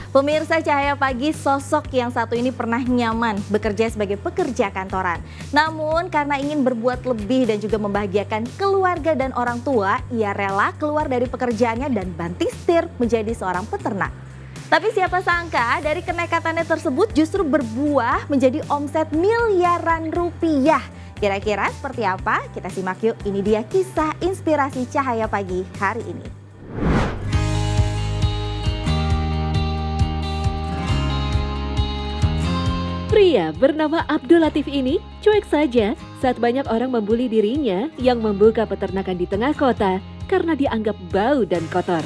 Pemirsa Cahaya Pagi, sosok yang satu ini pernah nyaman bekerja sebagai pekerja kantoran. Namun karena ingin berbuat lebih dan juga membahagiakan keluarga dan orang tua, ia rela keluar dari pekerjaannya dan banting setir menjadi seorang peternak. Tapi siapa sangka dari kenekatannya tersebut justru berbuah menjadi omset miliaran rupiah. Kira-kira seperti apa? Kita simak yuk, ini dia kisah inspirasi Cahaya Pagi hari ini. Pria bernama Abdul Latif ini cuek saja saat banyak orang membuli dirinya yang membuka peternakan di tengah kota karena dianggap bau dan kotor.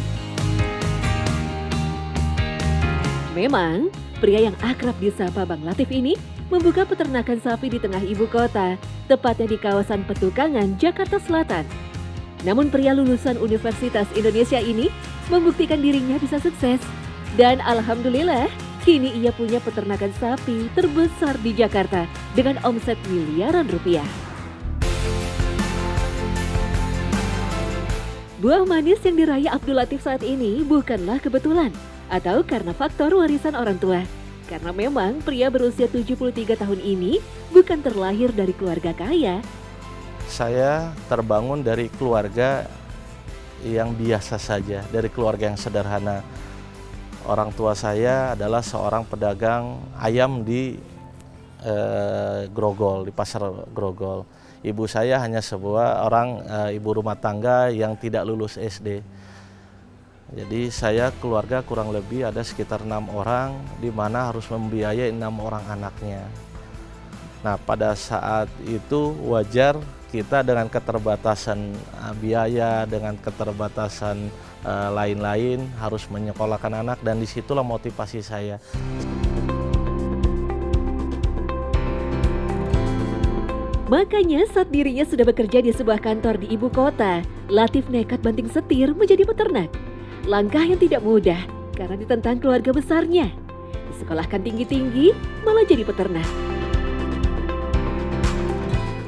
Memang, pria yang akrab disapa Bang Latif ini membuka peternakan sapi di tengah ibu kota, tepatnya di kawasan Petukangan, Jakarta Selatan. Namun pria lulusan Universitas Indonesia ini membuktikan dirinya bisa sukses. Dan alhamdulillah, kini ia punya peternakan sapi terbesar di Jakarta dengan omset miliaran rupiah. Buah manis yang diraih Abdul Latif saat ini bukanlah kebetulan atau karena faktor warisan orang tua. Karena memang pria berusia 73 tahun ini bukan terlahir dari keluarga kaya. Saya terbangun dari keluarga yang biasa saja, dari keluarga yang sederhana. Orang tua saya adalah seorang pedagang ayam di Grogol, di pasar Grogol. Ibu saya hanya sebuah orang ibu rumah tangga yang tidak lulus SD. Jadi saya keluarga kurang lebih ada sekitar 6 orang, di mana harus membiayai 6 orang anaknya. Nah, pada saat itu wajar kita dengan keterbatasan biaya, dengan keterbatasan lain-lain harus menyekolahkan anak, dan disitulah motivasi saya. Makanya saat dirinya sudah bekerja di sebuah kantor di ibu kota, Latif nekat banting setir menjadi peternak. Langkah yang tidak mudah karena ditentang keluarga besarnya. Disekolahkan tinggi-tinggi malah jadi peternak.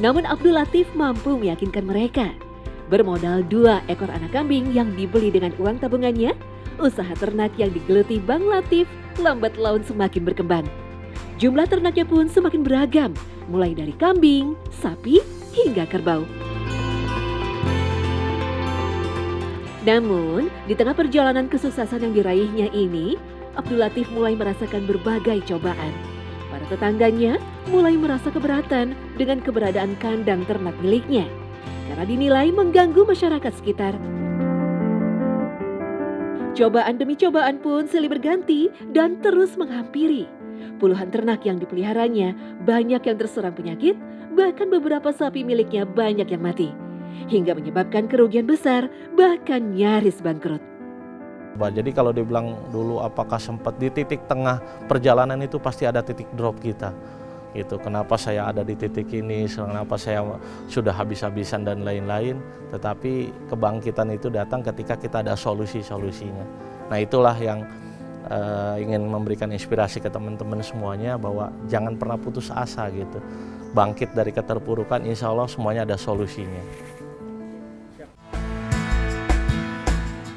Namun Abdul Latif mampu meyakinkan mereka. Bermodal 2 ekor anak kambing yang dibeli dengan uang tabungannya, usaha ternak yang digeluti Bang Latif lambat laun semakin berkembang. Jumlah ternaknya pun semakin beragam, mulai dari kambing, sapi, hingga kerbau. Namun, di tengah perjalanan kesuksesan yang diraihnya ini, Abdul Latif mulai merasakan berbagai cobaan. Para tetangganya mulai merasa keberatan dengan keberadaan kandang ternak miliknya, karena dinilai mengganggu masyarakat sekitar. Cobaan demi cobaan pun silih berganti dan terus menghampiri. Puluhan ternak yang dipeliharanya banyak yang terserang penyakit, bahkan beberapa sapi miliknya banyak yang mati. Hingga menyebabkan kerugian besar, bahkan nyaris bangkrut. Jadi kalau dibilang dulu apakah sempat di titik tengah perjalanan itu pasti ada titik drop kita. Gitu. Kenapa saya ada di titik ini, kenapa saya sudah habis-habisan dan lain-lain. Tetapi kebangkitan itu datang ketika kita ada solusi-solusinya. Nah, itulah yang ingin memberikan inspirasi ke teman-teman semuanya, bahwa jangan pernah putus asa gitu. Bangkit dari keterpurukan, insya Allah semuanya ada solusinya.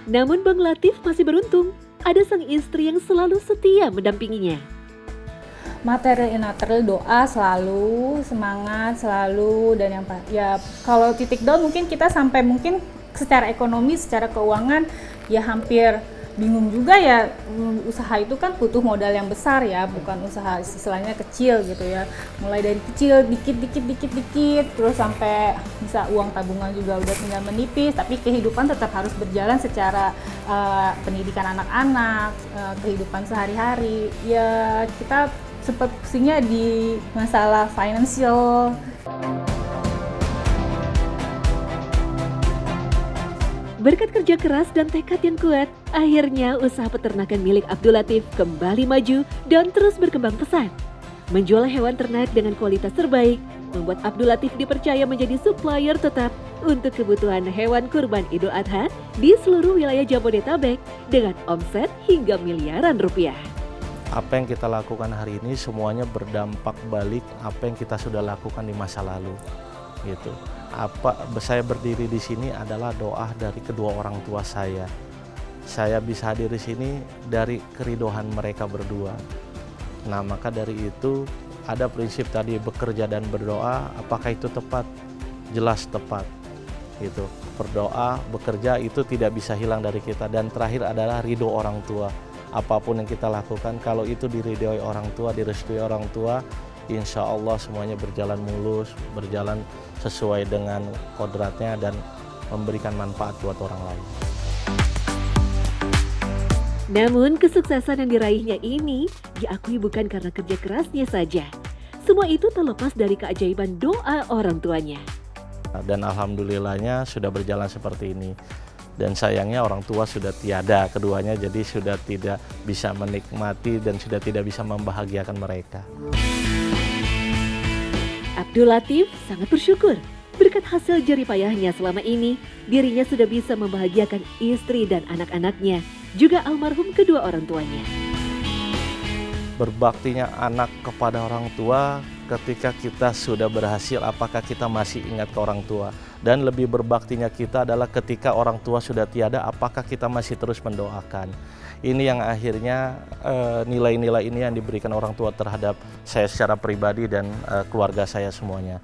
Namun Bang Latif masih beruntung, ada sang istri yang selalu setia mendampinginya. Material doa selalu, semangat selalu, dan ya kalau titik down mungkin kita sampai mungkin secara ekonomi, secara keuangan ya hampir bingung juga ya. Usaha itu kan butuh modal yang besar ya, bukan usaha istilahnya kecil gitu ya. Mulai dari kecil dikit terus sampai bisa uang tabungan juga udah tinggal menipis, tapi kehidupan tetap harus berjalan secara pendidikan anak-anak, kehidupan sehari-hari. Ya kita sempat pusingnya di masalah financial. Berkat kerja keras dan tekad yang kuat, akhirnya usaha peternakan milik Abdul Latif kembali maju dan terus berkembang pesat. Menjual hewan ternak dengan kualitas terbaik, membuat Abdul Latif dipercaya menjadi supplier tetap untuk kebutuhan hewan kurban Idul Adha di seluruh wilayah Jabodetabek dengan omset hingga miliaran rupiah. Apa yang kita lakukan hari ini semuanya berdampak balik apa yang kita sudah lakukan di masa lalu. Gitu. Saya berdiri di sini adalah doa dari kedua orang tua saya. saya bisa hadir di sini dari keridohan mereka berdua. Nah, maka dari itu ada prinsip tadi bekerja dan berdoa, apakah itu tepat? Jelas tepat. Gitu. Berdoa, bekerja itu tidak bisa hilang dari kita. Dan terakhir adalah ridho orang tua. Apapun yang kita lakukan, kalau itu diridhoi orang tua, direstui orang tua, insya Allah semuanya berjalan mulus, berjalan sesuai dengan kodratnya dan memberikan manfaat buat orang lain. Namun kesuksesan yang diraihnya ini diakui bukan karena kerja kerasnya saja. Semua itu terlepas dari keajaiban doa orang tuanya. Dan alhamdulillahnya sudah berjalan seperti ini. Dan sayangnya orang tua sudah tiada keduanya, jadi sudah tidak bisa menikmati dan sudah tidak bisa membahagiakan mereka. Abdul Latif sangat bersyukur. Berkat hasil jerih payahnya selama ini, dirinya sudah bisa membahagiakan istri dan anak-anaknya, juga almarhum kedua orang tuanya. Berbaktinya anak kepada orang tua ketika kita sudah berhasil, apakah kita masih ingat ke orang tua? Dan lebih berbaktinya kita adalah ketika orang tua sudah tiada, apakah kita masih terus mendoakan? Ini yang akhirnya nilai-nilai ini yang diberikan orang tua terhadap saya secara pribadi dan keluarga saya semuanya.